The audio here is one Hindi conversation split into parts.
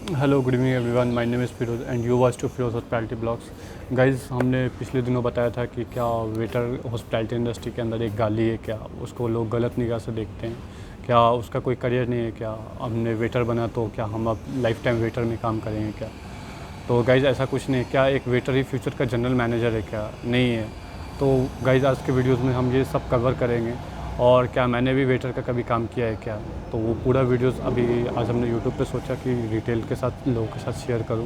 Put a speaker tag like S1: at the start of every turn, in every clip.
S1: Hello, good evening everyone. My name is Firoz and you watch to Firoz hospitality blogs. Guys, हमने पिछले दिनों बताया था कि क्या वेटर हॉस्पिटैलिटी इंडस्ट्री के अंदर एक गाली है, क्या उसको लोग गलत निगाह से देखते हैं, क्या उसका कोई करियर नहीं है, क्या हमने वेटर बना तो क्या हम अब लाइफ टाइम वेटर में काम करेंगे क्या। तो गाइज़ ऐसा कुछ नहीं है। क्या एक वेटर ही फ्यूचर का जनरल मैनेजर है? क्या नहीं है। तो गाइज़ आज के वीडियोज़ में हम ये सब कवर करेंगे। और क्या मैंने भी वेटर का कभी काम किया है क्या, तो वो पूरा वीडियोस अभी आज हमने यूट्यूब पे सोचा कि डिटेल के साथ लोगों के साथ शेयर करूं।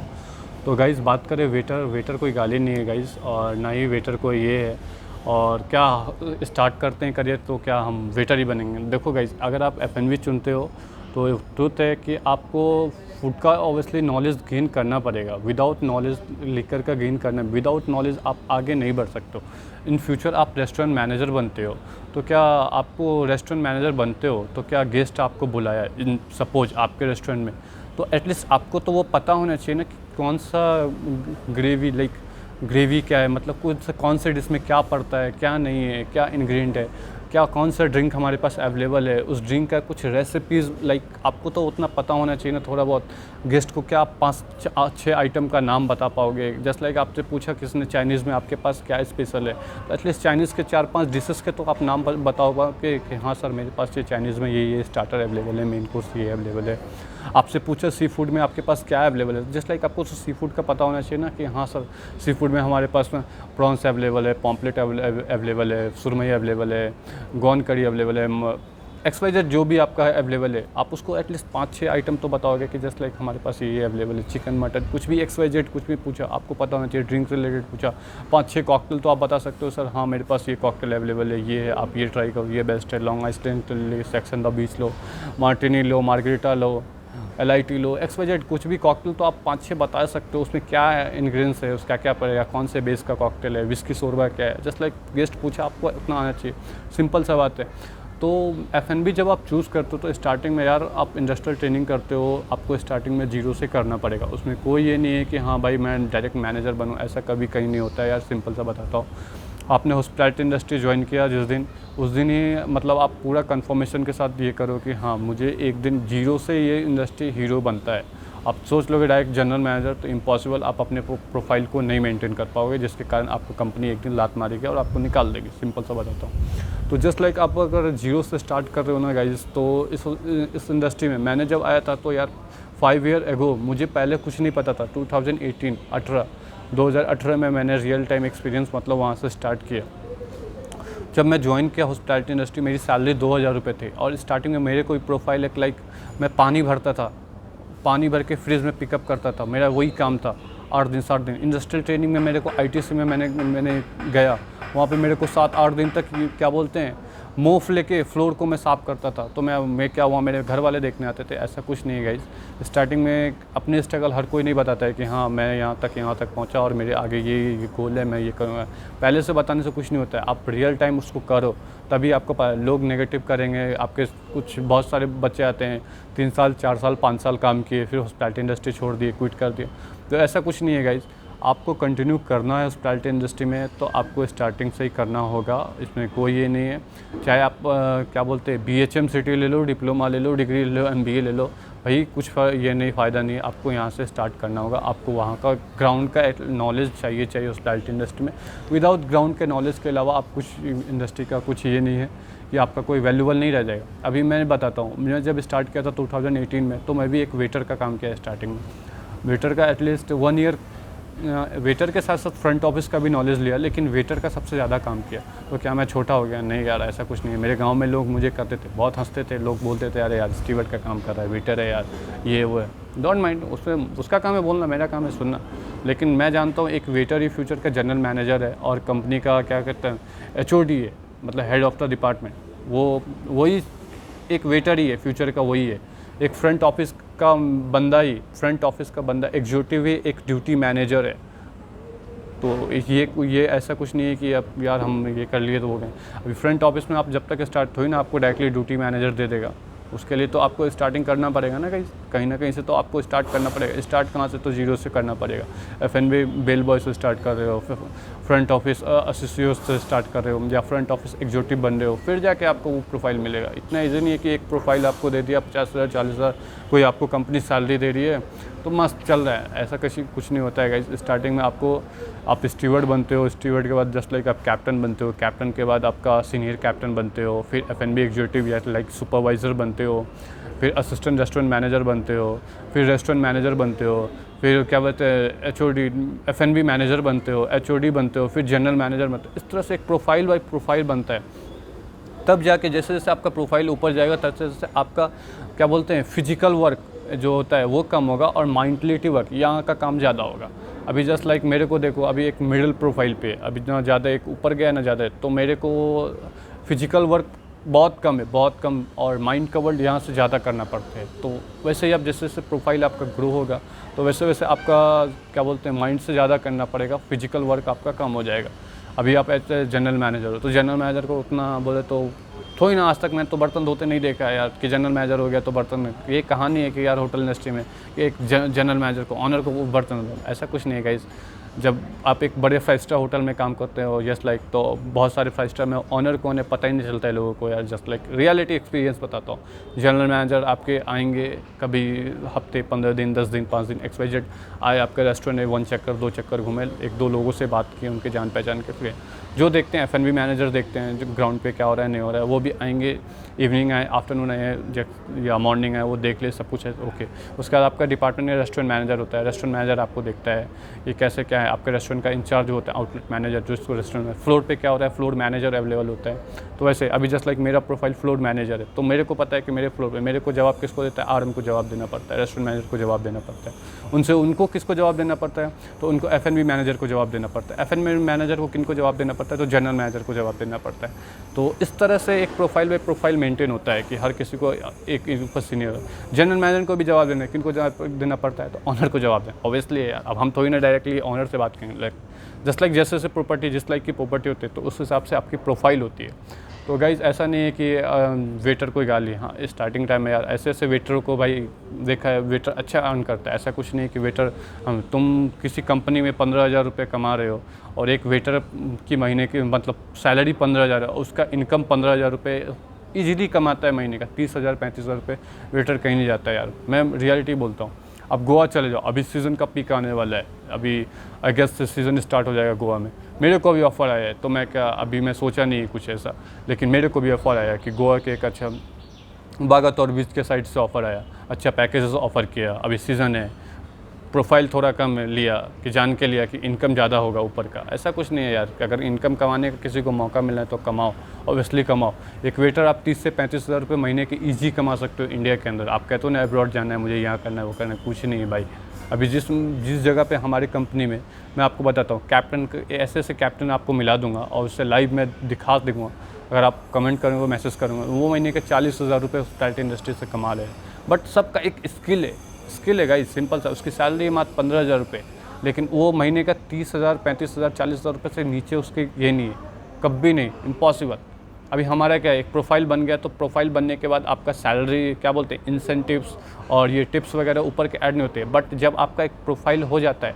S1: तो गाइज़ बात करें वेटर कोई गाली नहीं है गाइज़, और ना ही वेटर कोई ये है। और क्या स्टार्ट करते हैं करियर तो क्या हम वेटर ही बनेंगे? देखो गाइज़, अगर आप एफ.एन.बी चुनते हो तो ट्रुथ है कि आपको फूड का ऑब्वियसली नॉलेज गेन करना पड़ेगा। विदाउट नॉलेज लिकर का गेन करना, विदाउट नॉलेज आप आगे नहीं बढ़ सकते हो। इन फ्यूचर आप रेस्टोरेंट मैनेजर बनते हो तो क्या आपको रेस्टोरेंट मैनेजर बनते हो तो क्या गेस्ट आपको बुलाया इन सपोज आपके रेस्टोरेंट में, तो एटलीस्ट आपको तो वो पता होना चाहिए ना कि कौन सा ग्रेवी क्या है, मतलब कौन से डिश में क्या पड़ता है, क्या नहीं है, क्या इंग्रेडिएंट है, क्या कौन सा ड्रिंक हमारे पास अवेलेबल है, उस ड्रिंक का कुछ रेसिपीज़ आपको तो उतना पता होना चाहिए ना थोड़ा बहुत। गेस्ट को क्या आप 5-6 आइटम का नाम बता पाओगे? जस्ट आपसे पूछा किसने चाइनीज़ में आपके पास क्या स्पेशल है, तो एटलीस्ट चाइनीज़ के 4-5 डिशेस के तो आप नाम बताओगे कि हाँ सर मेरे पास ये चाइनीज़ में ये स्टार्टर अवेलेबल है, मेन कोर्स ये अवेलेबल है। आपसे पूछा सी फूड में आपके पास क्या अवेलेबल है, जस्ट आपको सी फूड का पता होना चाहिए ना कि हाँ सर सी फूड में हमारे पास में प्रॉन्स अवेलेबल है, पॉम्पलेट अवेलेबल है, सुरमई अवेलेबल है, गॉन करी अवेलेबल है, एक्सवाइजेड जो भी आपका अवेलेबल है। आप उसको एटलीस्ट 5-6 आइटम तो बताओगे कि जस्ट हमारे पास ये अवेलेबल है, चिकन मटन कुछ भी एक्सवाइजेड कुछ भी पूछा आपको पता होना चाहिए। ड्रिंक रिलेटेड पूछा 5-6 कॉकटेल तो आप बता सकते हो, सर हाँ मेरे पास ये कॉकटेल अवेलेबल है, ये है, आप ये ट्राई करो, ये बेस्ट है। Long Island section the beach लो, मार्टिनी लो, मार्गरीटा लो, LIT लो, एक्सवाइजेड कुछ भी कॉकटेल तो आप 5-6 बता सकते हो। उसमें क्या इंग्रेडिएंट्स है, उसका क्या पड़ेगा, कौन से बेस का कॉकटेल है, विस्की शोरबा क्या है, जस्ट गेस्ट पूछा आपको उतना आना चाहिए। सिंपल सा बात है। तो F&B जब आप चूज़ करते हो तो स्टार्टिंग में यार आप इंडस्ट्रियल ट्रेनिंग करते हो, आपको स्टार्टिंग में जीरो से करना पड़ेगा। उसमें कोई ये नहीं है कि हाँ भाई मैं डायरेक्ट मैनेजर बनूँ, ऐसा कभी कहीं नहीं होता है यार। सिंपल सा बताता हूँ, आपने हॉस्पिटैलिटी इंडस्ट्री ज्वाइन किया जिस दिन, उस दिन ही मतलब आप पूरा कंफर्मेशन के साथ ये करो कि हाँ मुझे एक दिन जीरो से ये इंडस्ट्री हीरो बनता है। आप सोच लोगे डायरेक्ट जनरल मैनेजर, तो इम्पॉसिबल, आप अपने प्रोफाइल को नहीं मेंटेन कर पाओगे, जिसके कारण आपको कंपनी एक दिन लात मारेगी और आपको निकाल देगी। सिंपल सा बताता हूँ। तो जस्ट आप अगर जीरो से स्टार्ट कर रहे हो ना गाइज, तो इस इंडस्ट्री में मैंने जब आया था तो यार 5 ईयर एगो मुझे पहले कुछ नहीं पता था। 2018 में मैंने रियल टाइम एक्सपीरियंस मतलब वहाँ से स्टार्ट किया। जब मैं ज्वाइन किया हॉस्पिटैलिटी इंडस्ट्री, मेरी सैलरी 2000 रुपये थी और स्टार्टिंग में मेरे कोई प्रोफाइल एक मैं पानी भरता था, पानी भर के फ्रिज में पिकअप करता था, मेरा वही काम था 8 दिन 7 दिन। इंडस्ट्रियल ट्रेनिंग में मेरे को ITC में मैंने गया, वहाँ पे मेरे को 7-8 दिन तक क्या बोलते हैं मोफ लेके फ्लोर को मैं साफ़ करता था। तो मैं क्या हुआ, मेरे घर वाले देखने आते थे। ऐसा कुछ नहीं है गाइज, स्टार्टिंग में अपने स्ट्रगल हर कोई नहीं बताता है कि हाँ मैं यहाँ तक पहुँचा और मेरे आगे ये गोल है, मैं ये करूँगा। पहले से बताने से कुछ नहीं होता है, आप रियल टाइम उसको करो तभी आपको पता। लोग नेगेटिव करेंगे आपके, कुछ बहुत सारे बच्चे आते हैं 3 साल 4 साल 5 साल काम किए, फिर हॉस्पिटैलिटी इंडस्ट्री छोड़ दिए, क्विट कर दिए। तो ऐसा कुछ नहीं है गाइज, आपको कंटिन्यू करना है हॉस्पिटैलिटी इंडस्ट्री में तो आपको स्टार्टिंग से ही करना होगा। इसमें कोई ये नहीं है, चाहे आप क्या बोलते हैं BHM सिटी ले लो, डिप्लोमा ले लो, डिग्री ले लो, MBA ले लो, भाई कुछ ये नहीं, फ़ायदा नहीं है। आपको यहाँ से स्टार्ट करना होगा। आपको वहाँ का ग्राउंड का नॉलेज चाहिए हॉस्पिटैलिटी इंडस्ट्री में। विदाउट ग्राउंड के नॉलेज के अलावा आप कुछ इंडस्ट्री का कुछ ये नहीं है कि आपका कोई वैल्यूबल नहीं रह जाएगा। अभी मैं बताता हूँ, मैंने जब स्टार्ट किया था 2018 में, तो मैं भी एक वेटर का काम किया स्टार्टिंग में। वेटर का एटलीस्ट 1 ईयर वेटर के साथ साथ फ्रंट ऑफिस का भी नॉलेज लिया, लेकिन वेटर का सबसे ज़्यादा काम किया। तो क्या मैं छोटा हो गया? नहीं यार, ऐसा कुछ नहीं है। मेरे गांव में लोग मुझे करते थे, बहुत हंसते थे, लोग बोलते थे अरे यार स्टीवर्ड का काम कर रहा है, वेटर है यार, ये वो है। डोंट माइंड, उसमें उसका काम है बोलना, मेरा काम है सुनना। लेकिन मैं जानता हूँ एक वेटर ही फ्यूचर का जनरल मैनेजर है और कंपनी का क्या कहते हैं HOD है, मतलब हेड ऑफ द डिपार्टमेंट। वही एक वेटर ही है फ्यूचर का, वही है। एक फ्रंट ऑफिस का बंदा एग्जीक्यूटिव ही एक ड्यूटी मैनेजर है। तो ये ऐसा कुछ नहीं है कि अब यार हम ये कर लिए तो हो गए। अभी फ्रंट ऑफिस में आप जब तक स्टार्ट हुई ना, आपको डायरेक्टली ड्यूटी मैनेजर दे देगा। उसके लिए तो आपको स्टार्टिंग करना पड़ेगा ना, कहीं ना कहीं से तो आपको स्टार्ट करना पड़ेगा। स्टार्ट कहाँ से? तो जीरो से करना पड़ेगा। F&B बेल बॉय से स्टार्ट कर रहे हो, फ्रंट ऑफिस असिस्टेंट से स्टार्ट कर रहे हो, या फ्रंट ऑफिस एग्जीक्यूटिव बन रहे हो, फिर जाके आपको वो प्रोफाइल मिलेगा। इतना ईजी नहीं है कि एक प्रोफाइल आपको दे दिया 50,000 40,000, कोई आपको कंपनी सैलरी दे रही है तो मस्त चल रहा है, ऐसा कुछ नहीं होता है गाइस। स्टार्टिंग में आप स्टीवर्ड बनते हो, स्टीवर्ड के बाद जस्ट लाइक आप कैप्टन बनते हो, कैप्टन के बाद आपका सीनियर कैप्टन बनते हो, फिर F&B एग्जीक्यूटिव या लाइक सुपरवाइज़र बनते हो, फिर असिस्टेंट रेस्टोरेंट मैनेजर बनते हो, फिर रेस्टोरेंट मैनेजर बनते हो, फिर क्या बोलते हैं HOD F&B मैनेजर बनते हो, HOD बनते हो, फिर जनरल मैनेजर बनते हो। इस तरह से एक प्रोफाइल बाई प्रोफाइल बनता है। तब जाके जैसे जैसे आपका प्रोफाइल ऊपर जाएगा तैसे जैसे आपका क्या बोलते हैं फिजिकल वर्क जो होता है वो कम होगा और माइंटलिटी वर्क यहाँ का काम ज़्यादा होगा। अभी जस्ट लाइक मेरे को देखो, अभी एक मिडिल प्रोफाइल पे, अभी ना ज़्यादा एक ऊपर गया ना ज़्यादा है, तो मेरे को फिजिकल वर्क बहुत कम है, बहुत कम, और माइंड का वर्क यहाँ से ज़्यादा करना पड़ता है। तो वैसे ही आप जैसे जैसे प्रोफाइल आपका ग्रो होगा तो वैसे वैसे आपका क्या बोलते हैं माइंड से ज़्यादा करना पड़ेगा, फिजिकल वर्क आपका कम हो जाएगा। अभी आप ऐसे जनरल मैनेजर हो तो जनरल मैनेजर को उतना बोले तो थोड़ी ना, आज तक मैंने तो बर्तन धोते नहीं देखा है यार कि जनरल मैनेजर हो गया तो बर्तन। ये कहानी है कि यार होटल इंडस्ट्री में कि एक जनरल मैनेजर को, ऑनर को वो बर्तन धो, ऐसा कुछ नहीं है गाइस। जब आप एक बड़े 5 स्टार होटल में काम करते हो जस्ट लाइक, तो बहुत सारे 5 स्टार में ऑनर कौन है पता ही नहीं चलता है लोगों को यार। जस्ट लाइक रियलिटी एक्सपीरियंस बताता हूँ। जनरल मैनेजर आपके आएंगे कभी हफ्ते 15 दिन 10 दिन 5 दिन XYZ आए आपके रेस्टोरेंट में, 1 चक्कर 2 चक्कर घूमे, 1-2 लोगों से बात की, उनके जान पहचान के फिर जो देखते हैं F&B मैनेजर देखते हैं जो ग्राउंड पे क्या हो रहा है नहीं हो रहा है, वो भी आएंगे, इवनिंग आए, आफ्टरनून आए या मॉर्निंग आए, वो देख ले सब कुछ है ओके। उसके बाद आपका डिपार्टमेंट में रेस्टोरेंट मैनेजर होता है, रेस्टोरेंट मैनेजर आपको देखता है ये कैसे क्या है। आपके रेस्टोरेंट का इंचार्ज होता है आउटलेट मैनेजर, जो इसको रेस्टोरेंट में फ्लोर पे क्या हो रहा है, फ्लोर मैनेजर अवेलेबल होता है। तो वैसे अभी जस्ट लाइक मेरा प्रोफाइल फ्लोर मैनेजर है, तो मेरे को पता है कि मेरे फ्लोर पे मेरे को जवाब किसको देता है, RM को जवाब देना पड़ता है, रेस्टोरेंट मैनेजर को जवाब देना पड़ता है। उनको किसको जवाब देना पड़ता है, तो उनको F&B मैनेजर को जवाब देना पड़ता है। F&B मैनेजर को किनको जवाब देना पड़ता है, तो जनरल मैनेजर को जवाब देना पड़ता है। तो इस तरह से एक प्रोफाइल बाई प्रोफाइल मेंटेन होता है कि हर किसी को एक ऊपर सीनियर, जनरल मैनेजर को भी जवाब देना है, किनको जवाब देना पड़ता है, तो ऑनर को जवाब देना। ऑब्वियसली अब हम थोड़ी ना डायरेक्टली ऑनर से बात करेंगे, लाइक जस्ट लाइक जैसे जैसे प्रॉपर्टी जिस लाइक की प्रॉपर्टी होती है तो उस हिसाब से आपकी प्रोफाइल होती है। तो गाइज़ ऐसा नहीं है कि वेटर कोई गाली, हाँ स्टार्टिंग टाइम में यार ऐसे ऐसे वेटरों को भाई देखा है, वेटर अच्छा अर्न करता है। ऐसा कुछ नहीं है कि वेटर, तुम किसी कंपनी में 15,000 रुपये कमा रहे हो और एक वेटर की महीने की मतलब सैलरी 15,000 है, उसका इनकम 15,000 रुपये ईजीली कमाता है महीने का। 30,000 35,000 रुपये वेटर कहीं नहीं जाता है यार, मैं रियलिटी बोलता हूँ। अब गोवा चले जाओ, अभी सीज़न का पीक आने वाला है, अभी अगस्त से सीज़न स्टार्ट हो जाएगा गोवा में। मेरे को भी ऑफ़र आया है, तो मैं क्या अभी मैं सोचा नहीं कुछ ऐसा, लेकिन मेरे को भी ऑफ़र आया कि गोवा के एक अच्छा बागा तौर बीच के साइड से ऑफ़र आया, अच्छा पैकेजेस ऑफ़र किया। अभी सीज़न है, प्रोफाइल थोड़ा कम लिया कि जान के लिया कि इनकम ज़्यादा होगा ऊपर का। ऐसा कुछ नहीं है यार, अगर इनकम कमाने का किसी को मौका मिला है तो कमाओ, ऑब्वियसली कमाओ। एक वेटर आप 30 से 35,000 रुपये महीने के ईजी कमा सकते हो इंडिया के अंदर। आप कहते हो ना अब्रॉड जाना है मुझे, यहाँ करना है वो करना है, कुछ नहीं है भाई। अभी जिस जगह पे हमारी कंपनी में, मैं आपको बताता हूँ, कैप्टन ऐसे ऐसे कैप्टन आपको मिला दूंगा और उससे लाइव में दिखा दूँगा। अगर आप कमेंट करेंगे, मैसेज करूँगा, वो महीने के 40,000 रुपये हॉस्पिटैलिटी इंडस्ट्री से कमा रहे हैं। बट सबका एक स्किल है गाइस, सिंपल सा। उसकी सैलरी है मात्र 15,000 रुपये, लेकिन वो महीने का 30,000 35,000 40,000 रुपये से नीचे उसके ये नहीं है, कभी नहीं, इम्पॉसिबल। अभी हमारा क्या है, एक प्रोफाइल बन गया, तो प्रोफाइल बनने के बाद आपका सैलरी क्या बोलते हैं इंसेंटिव्स और ये टिप्स वगैरह ऊपर के ऐड नहीं होते। बट जब आपका एक प्रोफाइल हो जाता है,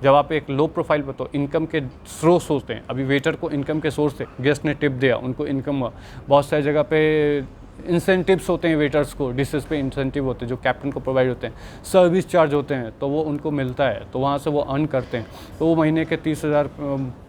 S1: जब आप एक लो प्रोफाइल पर, तो इनकम के सोर्स होते हैं। अभी वेटर को इनकम के सोर्स थे, गेस्ट ने टिप दिया, उनको इनकम हुआ। बहुत सारी जगह पे इंसेंटिव्स होते हैं, वेटर्स को डिशेस पे इंसेंटिव होते हैं जो कैप्टन को प्रोवाइड होते हैं, सर्विस चार्ज होते हैं, तो वो उनको मिलता है, तो वहाँ से वो अर्न करते हैं। तो वो महीने के 30,000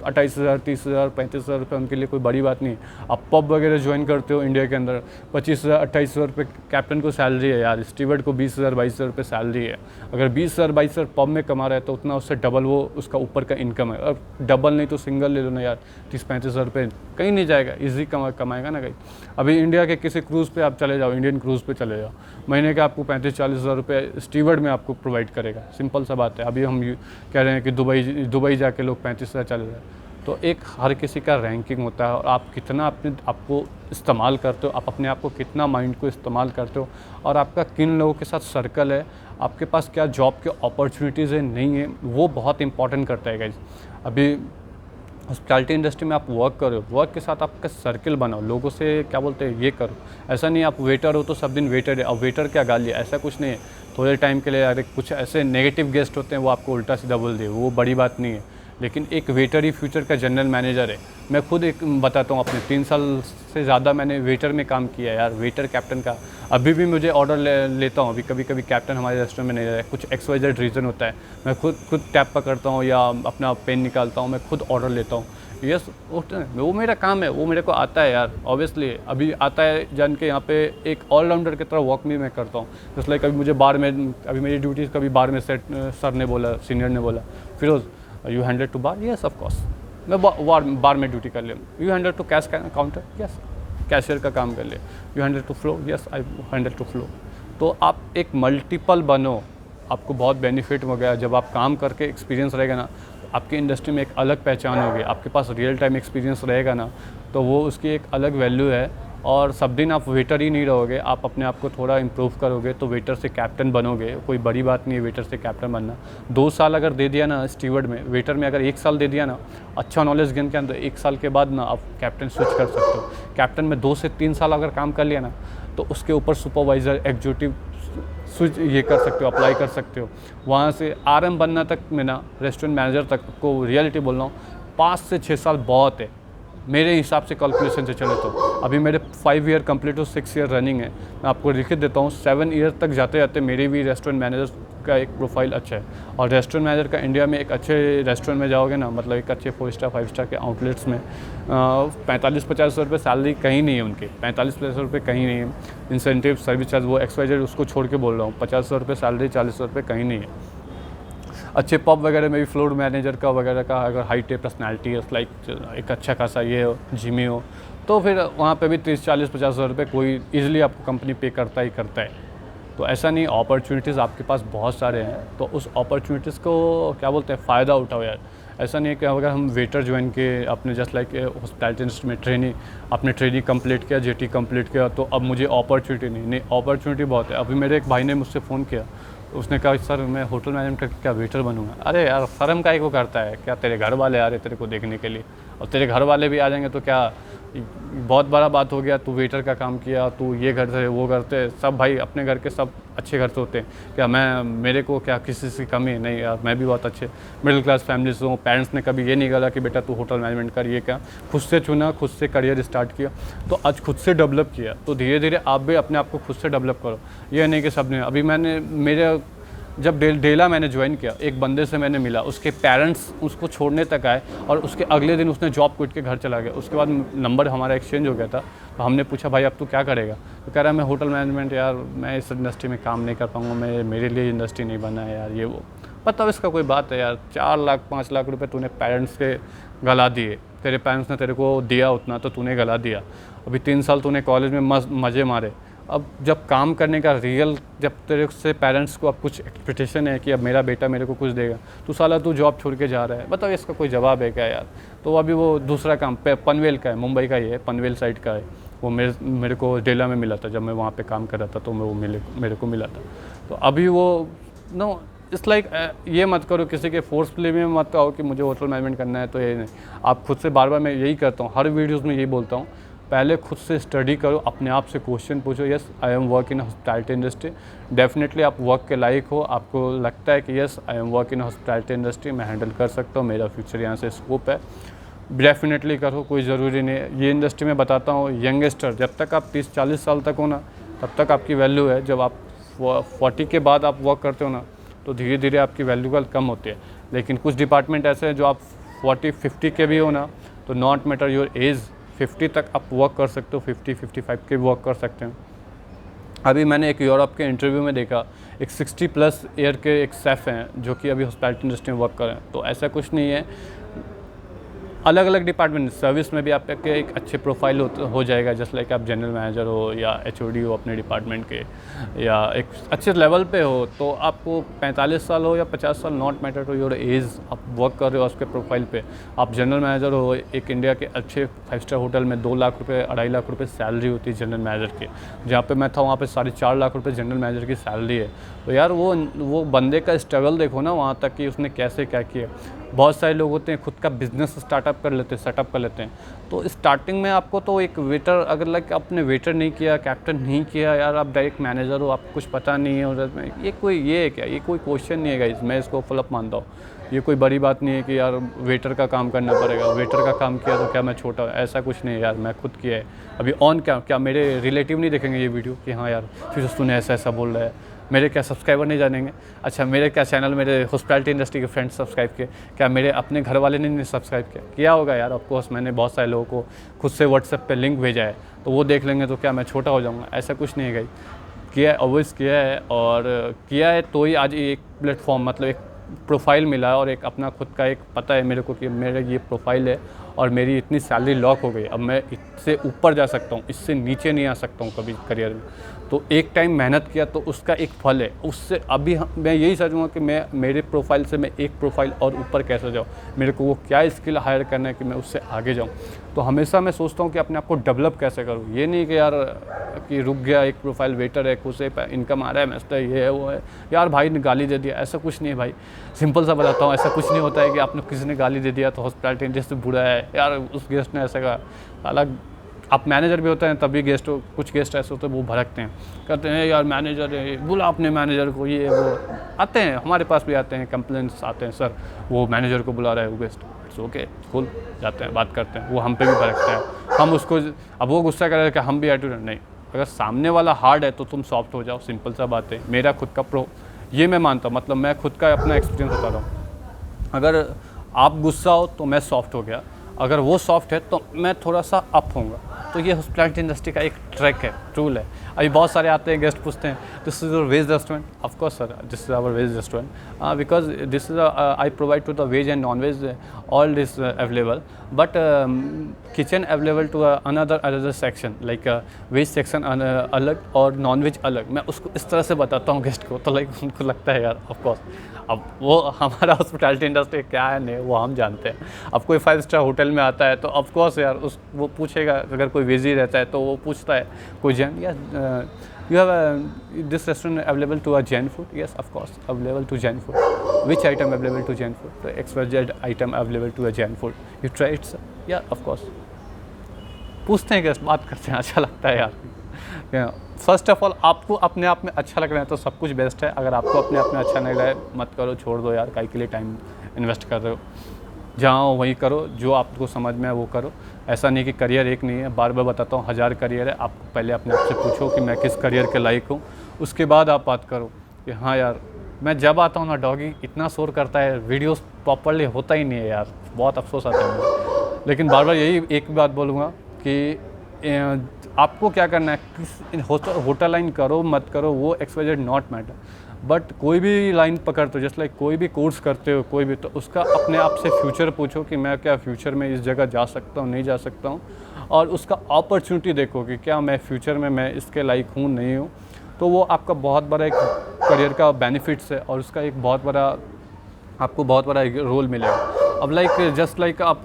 S1: 28,000 30,000 35,000 रुपये उनके लिए कोई बड़ी बात नहीं है। आप पब वगैरह ज्वाइन करते हो इंडिया के अंदर, 25,000 28,000 रुपये कैप्टन को सैलरी है यार, स्टीवर्ड को 20,000 22,000 रुपये सैलरी है। अगर 20,000 22,000 पब में कमा रहा है तो उतना उससे डबल वो उसका ऊपर का इनकम है। और डबल नहीं तो सिंगल ले लो ना यार, 30-35,000 रुपये कहीं नहीं जाएगा, ईजी कमाएगा ना कहीं। अभी इंडिया के किसी क्रूज़ पे आप चले जाओ, इंडियन क्रूज़ पे चले जाओ, महीने के आपको 35-40,000 रुपये स्टीवर्ड में आपको प्रोवाइड करेगा। सिंपल सा बात है। अभी हम कह रहे हैं कि दुबई जाके लोग 35,000 चले जाए। तो एक हर किसी का रैंकिंग होता है, और आप कितना अपने आप को इस्तेमाल करते हो, आप अपने आप को कितना माइंड को इस्तेमाल करते हो, और आपका किन लोगों के साथ सर्कल है, आपके पास क्या जॉब के अपॉर्चुनिटीज़ है नहीं है, वो बहुत इंपॉर्टेंट करता है गाइस। अभी हॉस्पिटैलिटी इंडस्ट्री में आप वर्क करो, वर्क के साथ आपका सर्कल बनाओ, लोगों से क्या बोलते हैं ये करो। ऐसा नहीं आप वेटर हो तो सब दिन वेटर है, अब वेटर क्या गाली है, ऐसा कुछ नहीं है। थोड़े टाइम के लिए अरे कुछ ऐसे नेगेटिव गेस्ट होते हैं वो आपको उल्टा सीधा बोल दे, वो बड़ी बात नहीं है। लेकिन एक वेटर ही फ्यूचर का जनरल मैनेजर है, मैं खुद एक बताता हूँ, अपने 3 साल से ज़्यादा मैंने वेटर में काम किया है यार, वेटर कैप्टन का। अभी भी मुझे ऑर्डर लेता हूँ, अभी कभी कभी कैप्टन हमारे रेस्टोरेंट में नहीं रहा है, कुछ XYZ रीज़न होता है, मैं खुद टैप पकड़ता हूँ या अपना पेन निकालता हूँ, मैं खुद ऑर्डर लेता हूँ। यस, वो मेरा काम है, वो मेरे को आता है यार, ऑब्वियसली अभी आता है जान के। यहाँ पे एक ऑलराउंडर की तरह वर्क भी मैं करता हूँ। जस्ट लाइक अभी मुझे बार में, अभी मेरी ड्यूटीज़ कभी बार में सर ने बोला, सीनियर ने बोला, Firoz you handle to bar, yes of course मैं बार में ड्यूटी कर लिया। You handle to cash counter, yes cashier का काम कर लिया। You handle to flow, yes I handle to flow. तो आप एक मल्टीपल बनो, आपको बहुत बेनिफिट हो गया। जब आप काम करके एक्सपीरियंस रहेगा ना, आपकी इंडस्ट्री में एक अलग पहचान होगी, आपके पास रियल टाइम एक्सपीरियंस रहेगा ना, तो वो उसकी एक अलग वैल्यू है। और सब दिन आप वेटर ही नहीं रहोगे, आप अपने आप को थोड़ा इम्प्रूव करोगे तो वेटर से कैप्टन बनोगे। कोई बड़ी बात नहीं है वेटर से कैप्टन बनना। 2 साल अगर दे दिया ना स्टीवर्ड में, वेटर में अगर 1 साल दे दिया ना, अच्छा नॉलेज गेन के अंदर 1 साल के बाद ना आप कैप्टन स्विच कर सकते हो। कैप्टन में 2 से 3 साल अगर काम कर लिया ना, तो उसके ऊपर सुपरवाइज़र, एग्जीक्यूटिव स्विच ये कर सकते हो, अप्लाई कर सकते हो। वहाँ से RM बनना तक में ना, रेस्टोरेंट मैनेजर तक को रियलिटी बोल रहा हूँ, 5 से 6 साल बहुत है मेरे हिसाब से, कैलकुलेशन से चले तो। अभी मेरे 5 ईयर कंप्लीट हो, 6 ईयर रनिंग है। मैं आपको लिख देता हूँ, 7 ईयर तक जाते जाते मेरी भी रेस्टोरेंट मैनेजर का एक प्रोफाइल अच्छा है। और रेस्टोरेंट मैनेजर का इंडिया में एक अच्छे रेस्टोरेंट में जाओगे ना, मतलब एक अच्छे 4 स्टार 5 स्टार के आउटलेट्स में 45-50 रुपये सैलरी कहीं नहीं है उनके, 45-50 रुपये कहीं नहीं है। इंसेंटिव, सर्विस चार्ज, वो XYZ उसको छोड़ के बोल रहा हूँ, 50 रुपये सैलरी, 40 रुपये कहीं नहीं है। अच्छे पब वगैरह में भी फ्लोर मैनेजर का वगैरह का अगर हाइट है, पर्सनैलिटी है, लाइक एक अच्छा खासा ये हो, जिमी हो, तो फिर वहाँ पे भी 30-40-50 रुपये कोई ईज़िली आपको कंपनी पे करता ही करता है। तो ऐसा नहीं, अपॉर्चुनिटीज़ आपके पास बहुत सारे हैं, तो उस अपॉर्चुनिटीज़ को क्या बोलते हैं, फ़ायदा उठाओ यार। ऐसा नहीं है कि अगर हम वेटर ज्वाइन किए, आपने जस्ट लाइक हॉस्पिटैलिटी इंडस्ट्री में ट्रेनिंग, आपने ट्रेनिंग कंप्लीट किया, JT कंप्लीट किया, तो अब मुझे अपॉर्चुनिटी नहीं, अपॉर्चुनिटी बहुत है। अभी मेरे एक भाई ने मुझसे फ़ोन किया, उसने कहा सर मैं होटल मैनेजमेंट करके क्या वेटर बनूंगा। अरे यार शर्म काहे को करता है, क्या तेरे घर वाले आ रहे तेरे को देखने के लिए, और तेरे घर वाले भी आ जाएंगे तो क्या बहुत बड़ा बात हो गया। तू वेटर का काम किया, तू ये घर से वो करते, सब भाई अपने घर के सब अच्छे घर से होते हैं, क्या मैं, मेरे को क्या किसी से कमी है? नहीं यार, मैं भी बहुत अच्छे मिडिल क्लास फैमिली से हूँ। पेरेंट्स ने कभी ये नहीं कहा कि बेटा तू होटल मैनेजमेंट कर, ये क्या, खुद से चुना, खुद से करियर स्टार्ट किया, तो आज खुद से डेवलप किया। तो धीरे धीरे आप भी अपने आप को खुद से डेवलप करो, ये नहीं कि सब ने। अभी मैंने मेरे जब डेला मैंने ज्वाइन किया, एक बंदे से मैंने मिला, उसके पेरेंट्स उसको छोड़ने तक आए और उसके अगले दिन उसने जॉब क्विट के घर चला गया। उसके बाद नंबर हमारा एक्सचेंज हो गया था, तो हमने पूछा भाई अब तू क्या करेगा? तो कह रहा है मैं होटल मैनेजमेंट, यार मैं इस इंडस्ट्री में काम नहीं कर पाऊँगा, मेरे लिए इंडस्ट्री नहीं बना है यार, ये वो। मतलब इसका कोई बात है यार, 4 लाख 5 लाख रुपये तूने पेरेंट्स के गला दिए, तेरे पेरेंट्स ने तेरे को दिया उतना तो तूने गला दिया। अभी 3 साल तूने कॉलेज में मज़े मारे, अब जब काम करने का रियल, जब तेरे से पेरेंट्स को अब कुछ एक्सपेक्टेशन है कि अब मेरा बेटा मेरे को कुछ देगा, तो साला तू जॉब छोड़ के जा रहा है, बताओ इसका कोई जवाब है क्या यार? तो अभी वो दूसरा काम पनवेल का है, मुंबई का ही है, पनवेल साइड का है, वो मेरे को डेला में मिला था, जब मैं वहाँ पे काम कर रहा था तो वो मेरे को मिला था। तो अभी वो नो इट्स लाइक ये मत करो, किसी के फोर्सफुली में मत आओ कि मुझे होटल मैनेजमेंट करना है, तो ये नहीं। आप खुद से, बार बार मैं यही करता हूँ, हर वीडियोज़ में यही बोलता हूँ, पहले खुद से स्टडी करो, अपने आप से क्वेश्चन पूछो। Yes I am work in hospitality industry, definitely आप वर्क के लायक हो, आपको लगता है कि yes I am work in hospitality industry, मैं हैंडल कर सकता हूँ, मेरा फ्यूचर यहाँ से स्कोप है, डेफिनेटली करो, कोई ज़रूरी नहीं है। ये इंडस्ट्री में बताता हूँ, यंगस्टर जब तक आप 30-40 साल तक हो ना, तब तक आपकी वैल्यू है। जब आप 40 के बाद आप वर्क करते हो ना, तो धीरे धीरे आपकी वैल्यू कम होती है। लेकिन कुछ डिपार्टमेंट ऐसे हैं जो आप 40-50 के भी हो ना, तो नॉट मैटर योर एज, 50 तक आप वर्क कर सकते हो, 50-55 के वर्क कर सकते हैं। अभी मैंने एक यूरोप के इंटरव्यू में देखा, एक 60+ ईयर के एक शेफ़ हैं जो कि अभी हॉस्पिटैलिटी इंडस्ट्री में वर्क कर रहे हैं। तो ऐसा कुछ नहीं है, अलग अलग डिपार्टमेंट, सर्विस में भी आपके एक अच्छे प्रोफाइल हो जाएगा, जस्ट लाइक आप जनरल मैनेजर हो या HOD हो अपने डिपार्टमेंट के, या एक अच्छे लेवल पे हो, तो आपको 45 साल हो या 50 साल, not matter to your age, आप वर्क कर रहे हो उसके प्रोफाइल पे। आप जनरल मैनेजर हो, एक इंडिया के अच्छे 5 स्टार होटल में 2 लाख रुपये 2.5 लाख रुपये सैलरी होती है जनरल मैनेजर की, जहाँ पे मैं था वहाँ पे 4.5 लाख रुपये जनरल मैनेजर की सैलरी है। तो यार वो बंदे का स्ट्रगल देखो ना वहाँ तक कि उसने कैसे क्या किया। बहुत सारे लोग होते हैं खुद का बिजनेस स्टार्टअप कर लेते हैं, सेटअप कर लेते हैं। तो स्टार्टिंग में आपको तो एक वेटर, अगर लाइक आपने वेटर नहीं किया, कैप्टन नहीं किया यार, आप डायरेक्ट मैनेजर हो, आपको कुछ पता नहीं है उधर में, ये है क्या, ये कोई क्वेश्चन नहीं है गाइस। मैं इसको फुलअप मानता हूँ, ये कोई बड़ी बात नहीं है कि यार वेटर का काम करना पड़ेगा, वेटर का काम किया तो क्या मैं छोटा, ऐसा कुछ नहीं है यार, मैं खुद किया है। अभी ऑन क्या मेरे रिलेटिव नहीं देखेंगे ये वीडियो कि हाँ यार फिर तूने ऐसा बोल रहा है, मेरे क्या सब्सक्राइबर नहीं जानेंगे, अच्छा मेरे क्या चैनल, मेरे हॉस्पिटैलिटी इंडस्ट्री के फ्रेंड्स सब्सक्राइब किए, क्या मेरे अपने घर वाले ने नहीं सब्सक्राइब किया होगा यार। ऑफकोर्स मैंने बहुत सारे लोगों को खुद से व्हाट्सएप पे लिंक भेजा है, तो वो देख लेंगे, तो क्या मैं छोटा हो जाऊँगा, ऐसा कुछ नहीं है भाई। किया है, ऑलवेज किया है, और किया है तो ही आज एक प्लेटफॉर्म, मतलब एक प्रोफाइल मिला है, और एक अपना खुद का एक पता है मेरे को कि मेरा ये प्रोफाइल है और मेरी इतनी सैलरी लॉक हो गई, अब मैं इससे ऊपर जा सकता हूँ, इससे नीचे नहीं आ सकता हूँ कभी करियर में। तो एक टाइम मेहनत किया तो उसका एक फल है, उससे अभी मैं यही सोचूंगा कि मैं मेरे प्रोफाइल से मैं एक प्रोफाइल और ऊपर कैसे जाऊँ, मेरे को वो क्या स्किल हायर करना है कि मैं उससे आगे जाऊँ। तो हमेशा मैं सोचता हूँ कि अपने आप को डेवलप कैसे करूँ, ये नहीं कि यार कि रुक गया एक प्रोफाइल, वेटर है, खुद से इनकम आ रहा है, मस्त है, ये है वो है, यार भाई ने गाली दे दिया, ऐसा कुछ नहीं है भाई। सिंपल सा बताता हूँ, ऐसा कुछ नहीं होता है कि आपने किसी ने गाली दे दिया तो हॉस्पिटैलिटी इंडस्ट्री बुरा है यार, उस गेस्ट ने ऐसा कहा। अलग आप मैनेजर भी होते हैं तभी कुछ गेस्ट ऐसे होते हैं वो भड़कते हैं, कहते हैं यार मैनेजर है, बुला अपने मैनेजर को, ये वो आते हैं, हमारे पास भी आते हैं, कंप्लेंट्स आते हैं, सर वो मैनेजर को बुला रहा है वो गेस्ट, इट्स ओके कूल, जाते हैं बात करते हैं, वो हम पे भी भड़कते हैं, हम उसको, अब वो गुस्सा कर रहे हैं कि हम भी एटीट्यूड नहीं, अगर सामने वाला हार्ड है तो तुम सॉफ्ट हो जाओ, सिंपल सा बात है। मेरा खुद का ये मैं मानता हूँ, मतलब मैं खुद का अपना एक्सपीरियंस बता रहा हूँ। अगर आप गुस्सा हो तो मैं सॉफ्ट हो गया, अगर वो सॉफ्ट है तो मैं थोड़ा सा अप होऊंगा। तो ये हॉस्पिटैलिटी इंडस्ट्री का एक ट्रैक है, रूल है। अभी बहुत सारे आते हैं गेस्ट पूछते हैं this is your veg restaurant, of course sir this is our veg restaurant because this is I provide to the veg and non veg all this available, but kitchen available to another section, like veg section अलग और नॉन वेज अलग। मैं उसको इस तरह से बताता हूँ गेस्ट को, तो लाइक उनको लगता है यार ऑफकोर्स, अब वो हमारा हॉस्पिटैलिटी इंडस्ट्री क्या है नहीं वो हम जानते हैं। अब कोई 5 स्टार होटल में आता है तो ऑफकोर्स यार वो पूछेगा, अगर कोई वेजी रहता है तो वो पूछता है कोई जैन, या you have this restaurant available to a Jain food, yes of course available to Jain food, which item available to Jain food, तो XYZ item available to a Jain food, you try it sir, या ऑफकोर्स पूछते हैं गेस्ट, बात करते हैं, अच्छा लगता है यार। फर्स्ट ऑफ ऑल आपको अपने आप में अच्छा लग रहा है तो सब कुछ बेस्ट है, अगर आपको अपने आप में अच्छा नहीं लग रहा है मत करो, छोड़ दो यार, काहे के लिए टाइम इन्वेस्ट कर रहे हो, जहाँ हो वहीं करो, जो आपको समझ में है वो करो। ऐसा नहीं कि करियर एक नहीं है, बार बार बताता हूँ 1000 करियर है, आप पहले अपने आप से पूछो कि मैं किस करियर के लायक हूँ, उसके बाद आप बात करो कि हाँ यार। मैं जब आता हूँ ना डॉगी इतना शोर करता है, वीडियोस प्रॉपरली होता ही नहीं है यार, बहुत अफसोस आता है मुझे। लेकिन बार बार यही एक बात बोलूँगा कि आपको क्या करना है, किस होटल लाइन करो मत करो वो XYZ नॉट मैटर, बट कोई भी लाइन पकड़ते हो, जस्ट लाइक कोई भी कोर्स करते हो कोई भी, तो उसका अपने आप से फ्यूचर पूछो कि मैं क्या फ्यूचर में इस जगह जा सकता हूँ नहीं जा सकता हूँ, और उसका अपॉर्चुनिटी देखो कि क्या मैं फ्यूचर में मैं इसके लायक हूँ नहीं हूँ। तो वो आपका बहुत बड़ा एक करियर का बेनिफिट्स है, और उसका एक बहुत बड़ा आपको बहुत बड़ा रोल मिलेगा। अब लाइक जस्ट लाइक आप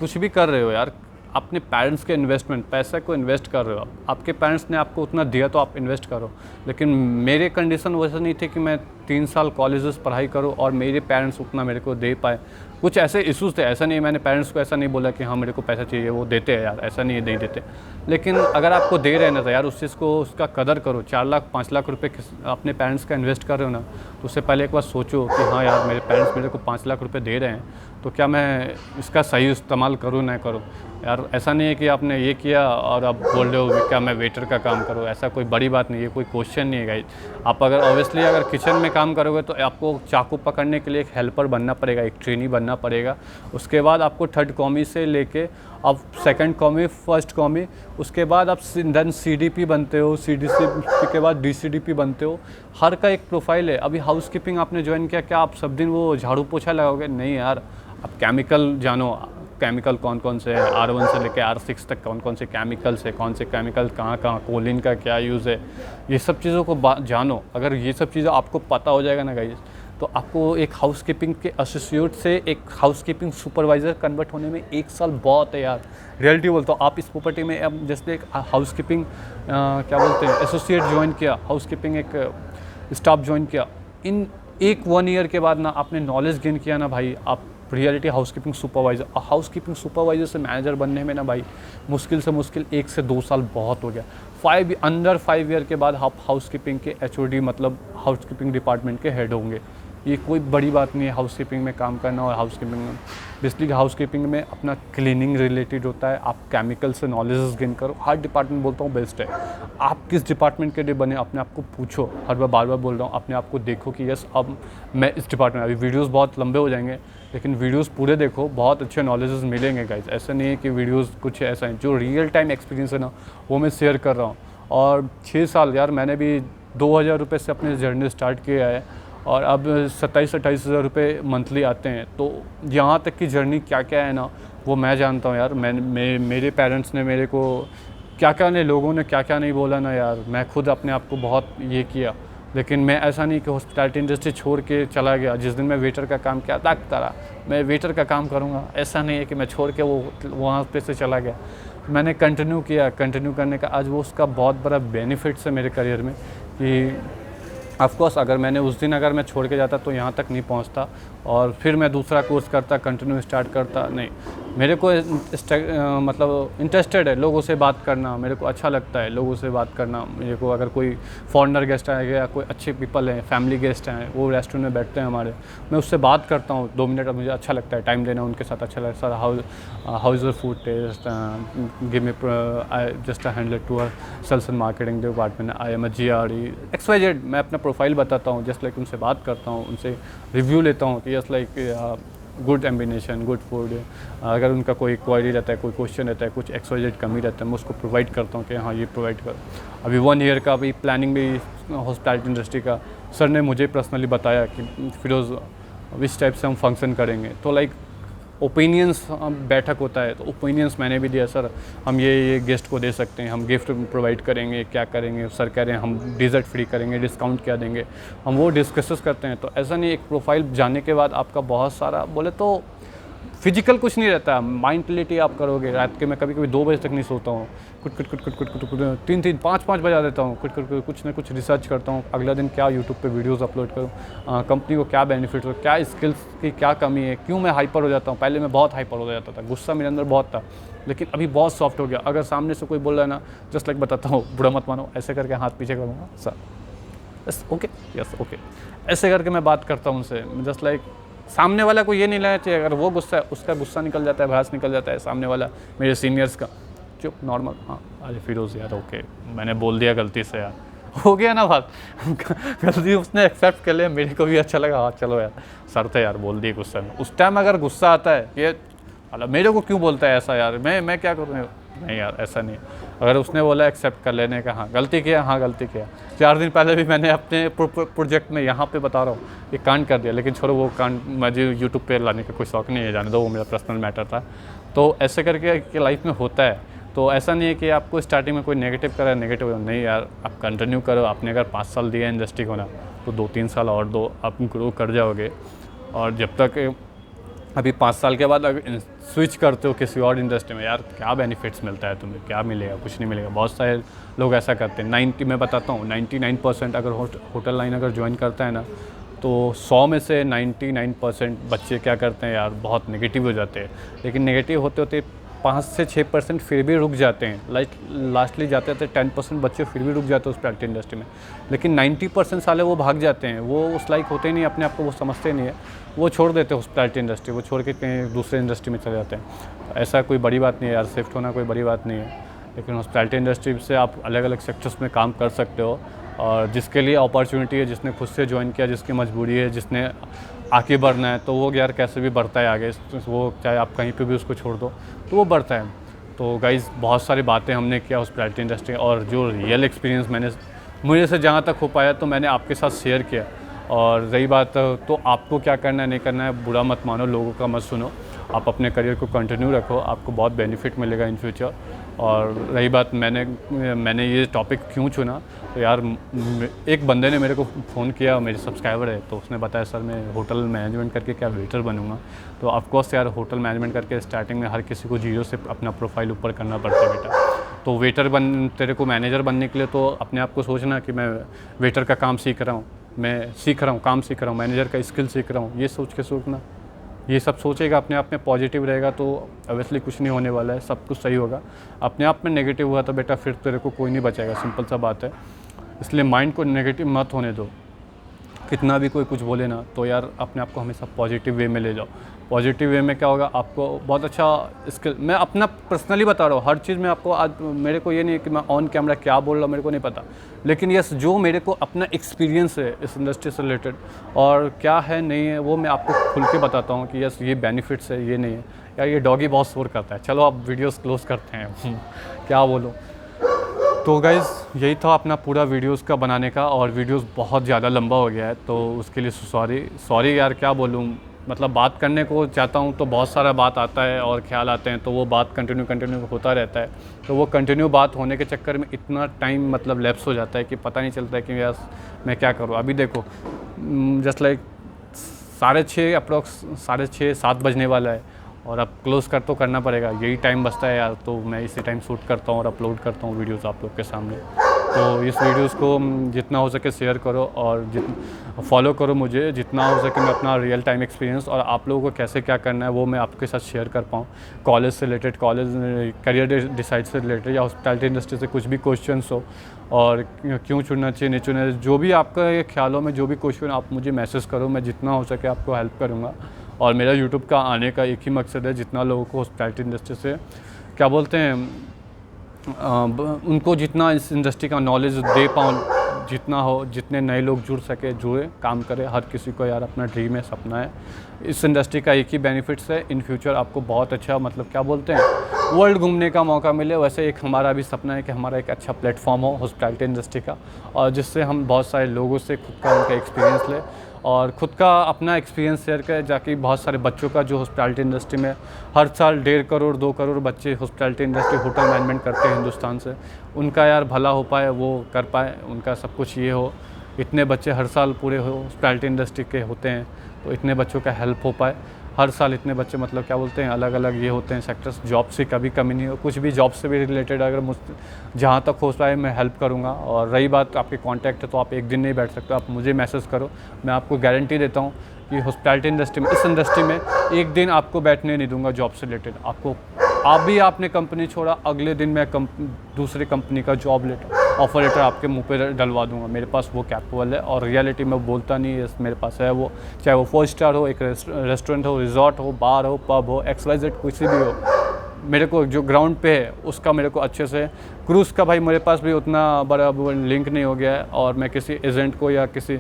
S1: कुछ भी कर रहे हो यार, अपने पेरेंट्स के इन्वेस्टमेंट, पैसे को इन्वेस्ट कर रहे हो, आपके पेरेंट्स ने आपको उतना दिया तो आप इन्वेस्ट करो। लेकिन मेरे कंडीशन वैसा नहीं थे कि मैं 3 साल कॉलेजेस पढ़ाई करूं और मेरे पेरेंट्स उतना मेरे को दे पाए। कुछ ऐसे इश्यूज़ थे, ऐसा नहीं मैंने पेरेंट्स को ऐसा नहीं बोला कि हाँ मेरे को पैसा चाहिए, वो देते हैं यार, ऐसा नहीं है नहीं देते। लेकिन अगर आपको दे रहे हैं ना तो यार उस चीज़ को उसका कदर करो। 4 लाख 5 लाख रुपए अपने पेरेंट्स का इन्वेस्ट कर रहे हो ना, तो उससे पहले एक बार सोचो कि हाँ यार मेरे पेरेंट्स मेरे को 5 लाख रुपए दे रहे हैं, तो क्या मैं इसका सही इस्तेमाल करूँ ना करूँ यार। ऐसा नहीं है कि आपने ये किया और आप बोल रहे हो क्या मैं वेटर का काम करूँ, ऐसा कोई बड़ी बात नहीं है, कोई क्वेश्चन नहीं है गाइस। आप अगर ऑब्वियसली अगर किचन में काम करोगे तो आपको चाकू पकड़ने के लिए एक हेल्पर बनना पड़ेगा, एक ट्रेनी बनना पड़ेगा। उसके बाद आपको 3rd कॉमी से लेके अब 2nd कॉमी, 1st कॉमी, उसके बाद आप देन CDP बनते हो, CDP के बाद DCDP बनते हो। हर का एक प्रोफाइल है। अभी हाउस कीपिंग आपने ज्वाइन किया, क्या आप सब दिन वो झाड़ू पोछा लगाओगे? नहीं यार, आप केमिकल जानो, केमिकल कौन कौन से है, R1 से लेके R6 तक कौन कौन से केमिकल्स है, कौन से केमिकल कहाँ कहाँ, कोलिन का क्या यूज़ है, ये सब चीज़ों को जानो। अगर ये सब चीज़ें आपको पता हो जाएगा ना गाइस, तो आपको एक हाउस कीपिंग के एसोसिएट से एक हाउस कीपिंग सुपरवाइज़र कन्वर्ट होने में 1 साल बहुत है यार, रियलिटी बोलता हूँ। आप इस प्रॉपर्टी में अब जैसे एक हाउस कीपिंग क्या बोलते हैं एसोसिएट ज्वाइन किया, हाउस कीपिंग एक स्टाफ ज्वाइन किया, इन 1 ईयर के बाद ना आपने नॉलेज गेन किया ना भाई, आप reality housekeeping supervisor, housekeeping supervisor से मैनेजर बनने में ना भाई मुश्किल से मुश्किल 1 से 2 साल बहुत हो गया। अंडर 5 ईयर के बाद आप हाउसकीपिंग के एचओडी मतलब हाउसकीपिंग डिपार्टमेंट के हेड होंगे। ये कोई बड़ी बात नहीं है हाउसकीपिंग में काम करना। और हाउसकीपिंग में बेसिकली हाउसकीपिंग में अपना क्लीनिंग रिलेटेड होता है, आप केमिकल से नॉलेजेस गेन करो। हर डिपार्टमेंट बोलता हूँ बेस्ट है। आप किस डिपार्टमेंट के लिए बने अपने आप को पूछो, हर बार बोल रहा हूँ, अपने आप को देखो कि यस अब मैं इस डिपार्टमेंट। अभी वीडियोस बहुत लंबे हो जाएंगे लेकिन वीडियोस पूरे देखो, बहुत अच्छे नॉलेजेस मिलेंगे गाइज। ऐसा नहीं है कि वीडियोस कुछ ऐसा है, जो रियल टाइम एक्सपीरियंस है ना वो मैं शेयर कर रहा हूँ। और 6 साल यार मैंने भी 2000 रुपये से अपने जर्नी स्टार्ट किया है और अब 27-28 हज़ार रुपये मंथली आते हैं। तो यहाँ तक की जर्नी क्या क्या है ना वो मैं जानता हूँ यार। मेरे पेरेंट्स ने मेरे को क्या क्या नहीं, लोगों ने क्या क्या नहीं बोला ना यार। मैं खुद अपने आप को बहुत ये किया, लेकिन मैं ऐसा नहीं कि हॉस्पिटैलिटी इंडस्ट्री छोड़ के चला गया। जिस दिन मैं वेटर का काम किया था मैं वेटर का काम करूँगा, ऐसा नहीं है कि मैं छोड़ के वो वहाँ पे से चला गया। मैंने कंटिन्यू किया, कंटिन्यू करने का आज वो उसका बहुत बड़ा बेनिफिट्स है मेरे करियर में कि ऑफकोर्स अगर मैंने उस दिन अगर मैं छोड़ के जाता तो यहाँ तक नहीं पहुँचता और फिर मैं दूसरा कोर्स करता, कंटिन्यू स्टार्ट करता। नहीं, मेरे को मतलब इंटरेस्टेड है लोगों से बात करना, मेरे को अच्छा लगता है लोगों से बात करना। मेरे को अगर कोई फॉरेनर गेस्ट आएगा या कोई अच्छे पीपल हैं, फैमिली गेस्ट हैं, वो रेस्टोरेंट में बैठते हैं हमारे, मैं उससे बात करता हूँ 2 मिनट। मुझे अच्छा लगता है टाइम देना उनके साथ, अच्छा लगता है। How is your food taste, give me just a handler to a sales and marketing department, I am a GRE XYZ। मैं अपना प्रोफाइल बताता हूँ, जस्ट लाइक उनसे बात करता हूँ, उनसे रिव्यू लेता हूँ कि just like good ambience, good food. अगर उनका कोई क्वेरी रहता है, कोई क्वेश्चन रहता है, कुछ XYZ कमी रहता है, मैं उसको प्रोवाइड करता हूँ कि हाँ ये प्रोवाइड कर। अभी 1 ईयर का अभी प्लानिंग भी हॉस्पिटैलिटी इंडस्ट्री का सर ने मुझे पर्सनली बताया कि फिरोज़ विच टाइप से हम फंक्शन करेंगे। तो लाइक ओपिनियंस बैठक होता है, तो ओपिनियंस मैंने भी दिया, सर हम ये गेस्ट को दे सकते हैं, हम गिफ्ट प्रोवाइड करेंगे, क्या करेंगे। सर कह रहे हैं हम डिज़र्ट फ्री करेंगे, डिस्काउंट क्या देंगे, हम वो डिस्कस करते हैं। तो ऐसा नहीं, एक प्रोफाइल जानने के बाद आपका बहुत सारा बोले तो फिजिकल कुछ नहीं रहता, माइंटलिटी आप करोगे। रात के मैं कभी कभी 2 बजे तक नहीं सोता हूँ, कुछ 3 5 बजा देता हूँ, कुछ ना कुछ रिसर्च करता हूँ, अगला दिन क्या यूट्यूब पे वीडियोस अपलोड करूँ, कंपनी को क्या बेनिफिट हो, क्या स्किल्स की क्या कमी है, क्यों मैं हाइपर हो जाता हूँ। पहले मैं बहुत हाइपर हो जाता था, गुस्सा मेरे अंदर बहुत था, लेकिन अभी बहुत सॉफ्ट हो गया। अगर सामने से कोई बोल रहा है ना, जस्ट लाइक बताता हूँ, बुरा मत मानो, ऐसे करके हाथ पीछे करूँगा, sir yes okay, yes okay, ऐसे करके मैं बात करता हूँ उनसे। जस्ट लाइक सामने वाला को ये नहीं लेना चाहिए, अगर वो गुस्सा है उसका गुस्सा निकल जाता है, भड़ास निकल जाता है सामने वाला मेरे सीनियर्स का, चुप नॉर्मल, हाँ अरे फिरोज़ यार ओके मैंने बोल दिया गलती से यार, हो गया ना बात गलती उसने एक्सेप्ट कर लिया, मेरे को भी अच्छा लगा, हाँ चलो यार सर थे यार बोल दिए गुस्सा में। उस टाइम अगर गुस्सा आता है ये मेरे को क्यों बोलता है ऐसा यार, मैं क्या करूँ, नहीं यार ऐसा नहीं। अगर उसने बोला एक्सेप्ट कर लेने का, हाँ गलती किया, हाँ गलती किया। 4 दिन पहले भी मैंने अपने प्रोजेक्ट में यहाँ पे बता रहा हूँ ये कांड कर दिया, लेकिन छोड़ो वो कांड मुझे यूट्यूब पे लाने का कोई शौक नहीं है, जाने दो, वो मेरा पर्सनल मैटर था। तो ऐसे करके लाइफ में होता है। तो ऐसा नहीं है कि आपको स्टार्टिंग में कोई नेगेटिव करा, नेगेटिव नहीं यार, आप कंटिन्यू करो। आपने अगर 5 साल दिया इंडस्ट्री को ना, तो 2-3 साल और दो, आप ग्रो कर जाओगे। और जब तक अभी 5 साल के बाद अगर स्विच करते हो किसी और इंडस्ट्री में, यार क्या बेनिफिट्स मिलता है तुम्हें, क्या मिलेगा, कुछ नहीं मिलेगा। बहुत सारे लोग ऐसा करते हैं। मैं बताता हूँ 99% अगर होटल लाइन अगर ज्वाइन करता है ना, तो 100 में से 99% बच्चे क्या करते हैं यार, बहुत नेगेटिव हो जाते हैं। लेकिन नेगेटिव होते होते 5 से 6% फिर भी रुक जाते हैं। लास्टली जाते थे 10% बच्चे फिर भी रुक जाते हैं हॉस्पिटैलिटी इंडस्ट्री में। लेकिन 90% साले वो भाग जाते हैं, वो उस लाइक होते ही नहीं, अपने आप को वो समझते नहीं है, वो छोड़ देते हैं हॉस्पिटैलिटी इंडस्ट्री, वो छोड़ के कहीं दूसरे इंडस्ट्री में चले जाते हैं। ऐसा कोई बड़ी बात नहीं है यार, शिफ्ट होना कोई बड़ी बात नहीं है। लेकिन हॉस्पिटैलिटी इंडस्ट्री से आप अलग अलग सेक्टर्स में काम कर सकते हो, और जिसके लिए अपॉर्चुनिटी है, जिसने खुद से ज्वाइन किया, जिसकी मजबूरी है, जिसने आगे बढ़ना है, तो वो यार कैसे भी बढ़ता है आगे। वो चाहे आप कहीं पे भी उसको छोड़ दो तो वो बढ़ता है। तो गाइज़ बहुत सारी बातें हमने किया हॉस्पिटैलिटी इंडस्ट्री, और जो रियल एक्सपीरियंस मुझे से जहाँ तक हो पाया तो मैंने आपके साथ शेयर किया। और रही बात तो आपको क्या करना है नहीं करना है, बुरा मत मानो, लोगों का मत सुनो, आप अपने करियर को कंटिन्यू रखो, आपको बहुत बेनिफिट मिलेगा इन फ्यूचर। और रही बात मैंने ये टॉपिक क्यों चुना, तो यार एक बंदे ने मेरे को फ़ोन किया, मेरे सब्सक्राइबर है, तो उसने बताया सर मैं होटल मैनेजमेंट करके क्या वेटर बनूंगा। तो ऑफकोर्स यार होटल मैनेजमेंट करके स्टार्टिंग में हर किसी को 0 से अपना प्रोफाइल ऊपर करना पड़ता है बेटा। तो वेटर तेरे को मैनेजर बनने के लिए तो अपने आप को सोचना कि मैं वेटर का काम सीख रहा हूँ, काम सीख रहा हूँ, मैनेजर का स्किल सीख रहा हूँ, ये सोच के सोचना। ये सब सोचेगा, अपने आप में पॉजिटिव रहेगा तो ऑब्वियसली कुछ नहीं होने वाला है, सब कुछ सही होगा। अपने आप में नेगेटिव हुआ तो बेटा फिर तेरे को कोई नहीं बचाएगा, सिंपल सा बात है। इसलिए माइंड को नेगेटिव मत होने दो। कितना भी कोई कुछ बोले ना तो यार अपने आप को हमेशा पॉजिटिव वे में ले जाओ। पॉजिटिव वे में क्या होगा, आपको बहुत अच्छा स्किल, मैं अपना पर्सनली बता रहा हूँ, हर चीज़ में आपको आज मेरे को ये नहीं है कि मैं ऑन कैमरा क्या बोल रहा हूँ मेरे को नहीं पता, लेकिन यस जो मेरे को अपना एक्सपीरियंस है इस इंडस्ट्री से रिलेटेड और क्या है नहीं है वो मैं आपको खुल के बताता हूँ कि यस ये बेनिफिट्स है, ये नहीं है। यार ये डॉगी बहुत शोर करता है, चलो आप वीडियोस क्लोज करते हैं क्या बोलूँ। तो गाइज़ यही था अपना पूरा वीडियोस का बनाने का, और वीडियोस बहुत ज़्यादा लंबा हो गया है तो उसके लिए सॉरी यार, क्या बोलूँ, मतलब बात करने को चाहता हूँ तो बहुत सारा बात आता है और ख्याल आते हैं तो वो बात कंटिन्यू होता रहता है, तो वो कंटिन्यू बात होने के चक्कर में इतना टाइम मतलब लैप्स हो जाता है कि पता नहीं चलता है कि यार मैं क्या करूँ। अभी देखो जस्ट लाइक 6:30 अप्रॉक्स 6:30-7 बजने वाला है और अब क्लोज़ तो करना पड़ेगा, यही टाइम बचता है यार, तो मैं इसी टाइम शूट करता हूँ और अपलोड करता हूँ वीडियोस आप लोग के सामने। तो इस वीडियोस को जितना हो सके शेयर करो और फॉलो करो मुझे, जितना हो सके मैं अपना रियल टाइम एक्सपीरियंस और आप लोगों को कैसे क्या करना है वो मैं आपके साथ शेयर कर पाऊँ। कॉलेज से रिलेटेड, कॉलेज करियर डिसाइड से रिलेटेड या हॉस्पिटैलिटी इंडस्ट्री से कुछ भी क्वेश्चन हो और क्यों चुनना चाहिए नहीं चुनना, जो भी आपका ये ख्यालों में जो भी क्वेश्चन आप मुझे मैसेज करो, मैं जितना हो सके आपको हेल्प करूँगा। और मेरा यूट्यूब का आने का एक ही मकसद है, जितना लोगों को हॉस्पिटैलिटी इंडस्ट्री से क्या बोलते हैं उनको जितना इस इंडस्ट्री का नॉलेज दे पाऊँ, जितना हो, जितने नए लोग जुड़ सके जुड़े, काम करें। हर किसी को यार अपना ड्रीम है, सपना है। इस इंडस्ट्री का एक ही बेनिफिट्स है, इन फ्यूचर आपको बहुत अच्छा मतलब क्या बोलते हैं वर्ल्ड घूमने का मौका मिले। वैसे एक हमारा भी सपना है कि हमारा एक अच्छा प्लेटफॉर्म हो हॉस्पिटैलिटी इंडस्ट्री का, और जिससे हम बहुत सारे लोगों से खुद का उनका एक्सपीरियंस लें और खुद का अपना एक्सपीरियंस शेयर करें, जाकि बहुत सारे बच्चों का जो हॉस्पिटैलिटी इंडस्ट्री में हर साल 1.5 करोड़ 2 करोड़ बच्चे हॉस्पिटैलिटी इंडस्ट्री होटल मैनेजमेंट करते हैं हिंदुस्तान से, उनका यार भला हो पाए, वो कर पाए, उनका सब कुछ ये हो। इतने बच्चे हर साल पूरे हॉस्पिटैलिटी इंडस्ट्री के होते हैं तो इतने बच्चों का हेल्प हो पाए। हर साल इतने बच्चे मतलब क्या बोलते हैं अलग अलग ये होते हैं सेक्टर्स, जॉब से कभी कमी नहीं हो, कुछ भी जॉब से भी रिलेटेड अगर मुझ जहाँ तक हो पाए मैं हेल्प करूँगा। और रही बात आपके कॉन्टैक्ट है तो आप एक दिन नहीं बैठ सकते, आप मुझे मैसेज करो, मैं आपको गारंटी देता हूँ कि हॉस्पिटैलिटी इंडस्ट्री में, इस इंडस्ट्री में एक दिन आपको बैठने नहीं दूंगा जॉब से रिलेटेड। आपको आपने कंपनी छोड़ा, अगले दिन मैं दूसरी कंपनी का जॉब लेटर ऑफर लेटर आपके मुंह पे डलवा दूंगा। मेरे पास वो कैपेबल है और रियलिटी में बोलता नहीं है, मेरे पास है वो, चाहे वो 4 स्टार हो, एक रेस्टोरेंट हो, रिजॉर्ट हो, बार हो, पब हो, XYZ कुछ भी हो, मेरे को जो ग्राउंड पे है उसका मेरे को अच्छे से क्रूज़ का भाई मेरे पास भी उतना बड़ा लिंक नहीं हो गया है, और मैं किसी एजेंट को या किसी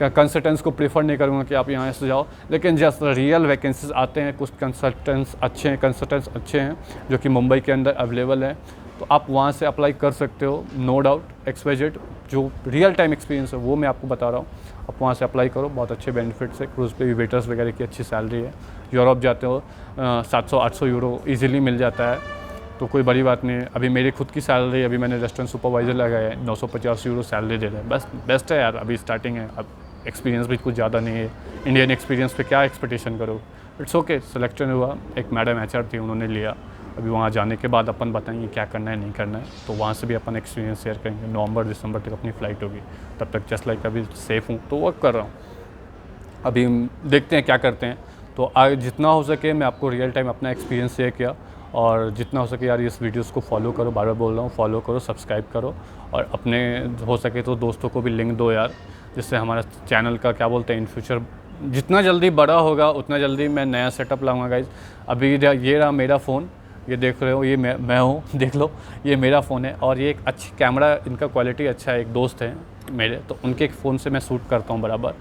S1: कंसल्टेंट्स को प्रीफर नहीं करूँगा कि आप यहाँ से जाओ। लेकिन जस्ट रियल वैकेंसीज आते हैं, कुछ कंसल्टेंट्स अच्छे हैं जो कि मुंबई के अंदर अवेलेबल हैं, तो आप वहाँ से अप्लाई कर सकते हो, नो डाउट। XYZ जो रियल टाइम एक्सपीरियंस है वो मैं आपको बता रहा हूँ, आप वहाँ से अप्लाई करो, बहुत अच्छे बेनिफिट्स है। क्रूज़ पे भी वेटर्स वगैरह की अच्छी सैलरी है, यूरोप जाते हो 700-800 यूरो ईजिली मिल जाता है, तो कोई बड़ी बात नहीं है। अभी मेरी खुद की सैलरी, अभी मैंने रेस्टोरेंट सुपरवाइज़र लगाया है, 950 यूरो सैलरी दे रहे हैं, बस बेस्ट है यार, अभी स्टार्टिंग है, अब एक्सपीरियंस भी कुछ ज़्यादा नहीं है, इंडियन एक्सपीरियंस पे क्या एक्सपेक्टेशन करो। इट्स ओके, सिलेक्शन हुआ, एक मैडम HR थी उन्होंने लिया, अभी वहाँ जाने के बाद अपन बताएंगे क्या करना है नहीं करना है, तो वहाँ से भी अपन एक्सपीरियंस शेयर करेंगे। नवंबर-दिसंबर तक अपनी फ़्लाइट होगी, तब तक जस्ट लाइक अभी सेफ़ हूँ तो वर्क कर रहा हूँ, अभी देखते हैं क्या करते हैं। तो जितना हो सके मैं आपको रियल टाइम अपना एक्सपीरियंस शेयर किया, और जितना हो सके यार इस वीडियोस को फॉलो करो, बार बार बोल रहा हूँ, फॉलो करो, सब्सक्राइब करो, और अपने हो सके तो दोस्तों को भी लिंक दो यार, जिससे हमारा चैनल का क्या बोलते हैं इन फ्यूचर जितना जल्दी बड़ा होगा उतना जल्दी मैं नया सेटअप लाऊंगा गाइज। अभी ये रहा मेरा फ़ोन, ये देख रहे हो, ये मैं हूँ, देख लो, ये मेरा फ़ोन है, और ये एक अच्छी कैमरा, इनका क्वालिटी अच्छा है, एक दोस्त है मेरे, तो उनके फ़ोन से मैं शूट करता हूँ बराबर।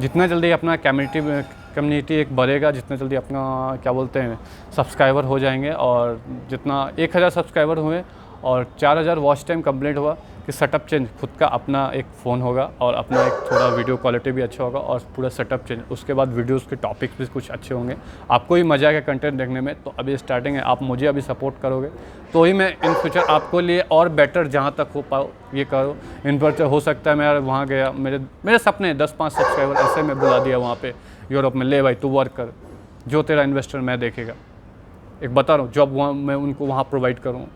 S1: जितना जल्दी अपना कम्युनिटी एक बढ़ेगा, जितना जल्दी अपना क्या बोलते हैं सब्सक्राइबर हो जाएंगे, और जितना 1000 सब्सक्राइबर हुए और 4000 वॉच टाइम कंप्लीट हुआ कि सेटअप चेंज, खुद का अपना एक फ़ोन होगा और अपना एक थोड़ा वीडियो क्वालिटी भी अच्छा होगा और पूरा सेटअप चेंज, उसके बाद वीडियोस के टॉपिक्स भी कुछ अच्छे होंगे, आपको ही मज़ा आएगा कंटेंट देखने में। तो अभी स्टार्टिंग है, आप मुझे अभी सपोर्ट करोगे तो ही मैं इन फ्यूचर आपको लिए और बेटर जहाँ तक हो पाओ ये करो। इन पर हो सकता है मैं वहाँ गया, मेरे सपने 10-5 सब्सक्राइबर ऐसे में बुला दिया वहाँ पर यूरोप में, ले भाई तू वर्क कर, जो तेरा इन्वेस्टर मैं देखेगा, एक बता रहा हूँ जॉब वहाँ मैं उनको वहाँ प्रोवाइड करूँ,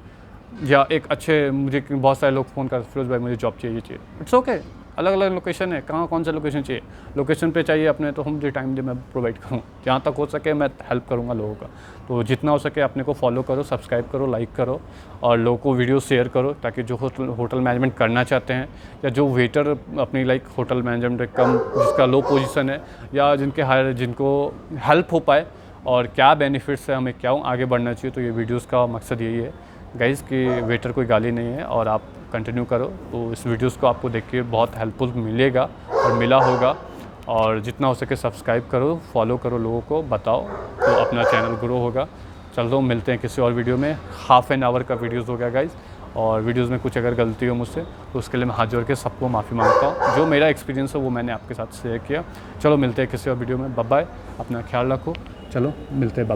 S1: या एक अच्छे, मुझे बहुत सारे लोग फ़ोन कर, फिरोज़ भाई मुझे जॉब चाहिए। इट्स ओके, अलग अलग लोकेशन है, कहाँ कौन सा लोकेशन चाहिए, लोकेशन पे चाहिए अपने तो हम जो टाइम दे मैं प्रोवाइड करूँ, जहाँ तक हो सके मैं हेल्प करूँगा लोगों का। तो जितना हो सके अपने को फॉलो करो, सब्सक्राइब करो, लाइक करो और लोगों को वीडियो शेयर करो, ताकि जो होटल मैनेजमेंट करना चाहते हैं या जो वेटर अपनी लाइक होटल मैनेजमेंट कम जिसका लो पोजीशन है या जिनको हेल्प हो पाए और क्या बेनिफिट्स है, हमें क्या आगे बढ़ना चाहिए। तो ये वीडियोस का मकसद यही है गाइज़ कि वेटर कोई गाली नहीं है और आप कंटिन्यू करो। तो इस वीडियोस को आपको देख के बहुत हेल्पफुल मिलेगा और मिला होगा। और जितना हो सके सब्सक्राइब करो, फॉलो करो, लोगों को बताओ, तो अपना चैनल ग्रो होगा। चलो मिलते हैं किसी और वीडियो में। हाफ़ एन आवर का वीडियोज़ हो गया गाइज़, और वीडियोज़ में कुछ अगर गलती हो मुझसे तो उसके लिए मैं हाथ जोड़ के सबको माफ़ी मांगता हूँ। जो मेरा एक्सपीरियंस है वो मैंने आपके साथ शेयर किया। चलो मिलते हैं किसी और वीडियो में। बाय बाय, अपना ख्याल रखो। चलो मिलते हैं, बाय।